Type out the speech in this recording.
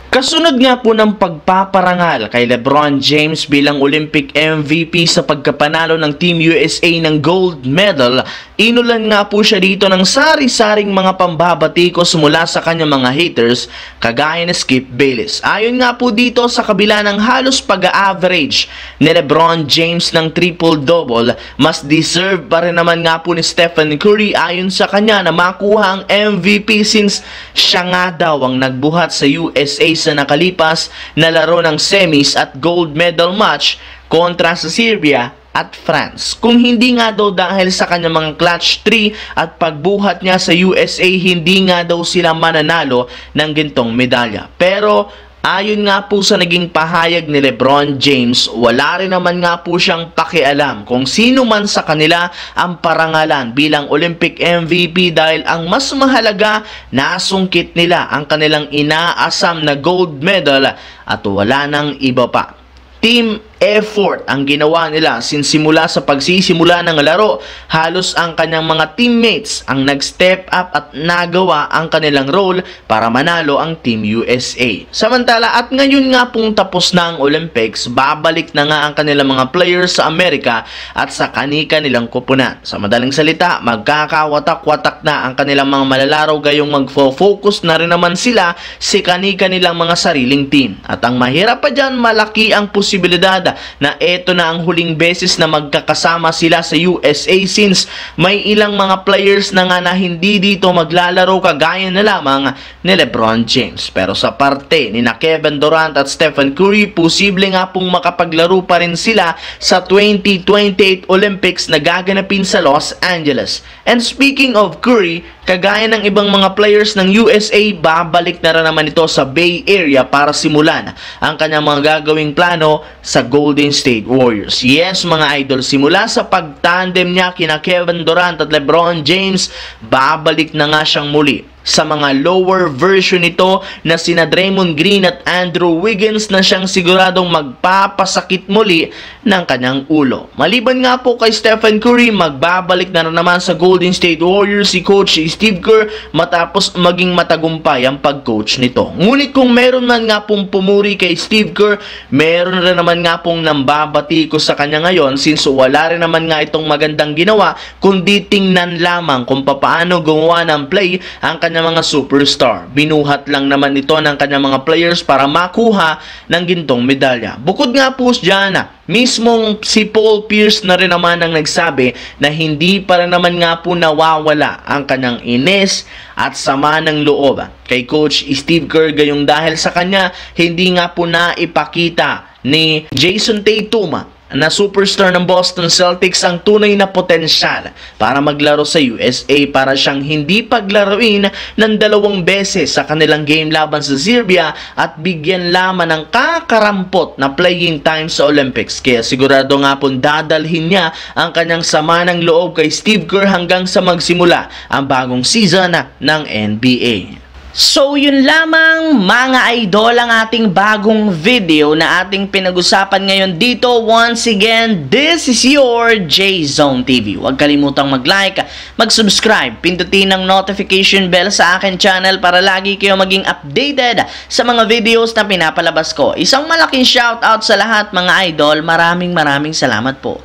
Kasunod nga po ng pagpaparangal kay LeBron James bilang Olympic MVP sa pagkapanalo ng Team USA ng gold medal, inulan nga po siya dito ng sari-saring mga pambabatikos mula sa kanyang mga haters kagaya ni Skip Bayless. Ayon nga po dito, sa kabila ng halos pag-average ni LeBron James ng triple-double, mas deserve pa rin naman nga po ni Stephen Curry ayon sa kanya na makuha ang MVP since siya nga daw ang nagbuhat sa USA sa nakalipas na laro ng semis at gold medal match kontra sa Serbia at France. Kung hindi nga daw dahil sa kanyang mga clutch 3 at pagbuhat niya sa USA, hindi nga daw sila mananalo ng gintong medalya. Pero ayon nga po sa naging pahayag ni LeBron James, wala rin naman nga po siyang pakialam kung sino man sa kanila ang parangalan bilang Olympic MVP dahil ang mas mahalaga, nasungkit nila ang kanilang inaasam na gold medal at wala nang iba pa. Team effort ang ginawa nila simula sa pagsisimula ng laro. Halos ang kanyang mga teammates ang nag-step up at nagawa ang kanilang role para manalo ang Team USA. Samantala, at ngayon nga pong tapos na ang Olympics, babalik na nga ang kanilang mga players sa Amerika at sa kanika nilang kupunan. Sa madaling salita, magkakawatak-watak na ang kanilang mga malalaro, gayong magfo-focus na rin naman sila sa kanika nilang mga sariling team. At ang mahirap pa dyan, malaki ang posibilidad na ito na ang huling beses na magkakasama sila sa USA since may ilang mga players na nga na hindi dito maglalaro kagaya na lamang ni LeBron James. Pero sa parte ni Kevin Durant at Stephen Curry, posible nga pong makapaglaro pa rin sila sa 2028 Olympics na gaganapin sa Los Angeles. And speaking of Curry, kagaya ng ibang mga players ng USA, babalik na rin naman ito sa Bay Area para simulan ang kanyang mga gagawing plano sa Golden State Warriors. Yes mga idol, simula sa pagtandem niya kina Kevin Durant at LeBron James, babalik na nga siyang muli sa mga lower version nito na sina Draymond Green at Andrew Wiggins na siyang siguradong magpapasakit muli ng kanyang ulo. Maliban nga po kay Stephen Curry, magbabalik na naman sa Golden State Warriors si Coach Steve Kerr matapos maging matagumpay ang pag-coach nito. Ngunit kung meron man nga pong pumuri kay Steve Kerr, meron rin naman nga pong nambabati ko sa kanya ngayon since wala rin naman nga itong magandang ginawa kundi tingnan lamang kung paano gumawa ng play ang kanyang mga superstar. Binuhat lang naman ito ng kanyang mga players para makuha ng gintong medalya. Bukod nga po dyan, mismong si Paul Pierce na rin naman ang nagsabi na hindi pa rin naman nga po nawawala ang kanyang inis at sama ng loob kay Coach Steve Kerr, gayong dahil sa kanya hindi nga po naipakita ni Jason Tatum na superstar ng Boston Celtics ang tunay na potensyal para maglaro sa USA, para siyang hindi paglaruin ng 2 beses sa kanilang game laban sa Serbia at bigyan lamang ng kakarampot na playing time sa Olympics. Kaya sigurado nga pong dadalhin niya ang kanyang sama ng loob kay Steve Kerr hanggang sa magsimula ang bagong season ng NBA. So yun lamang mga idol ang ating bagong video na ating pinag-usapan ngayon dito. Once again, this is your J-Zone TV. Huwag kalimutang mag-like, mag-subscribe, pindutin ang notification bell sa akin channel para lagi kayo maging updated sa mga videos na pinapalabas ko. Isang malaking shoutout sa lahat mga idol. Maraming salamat po.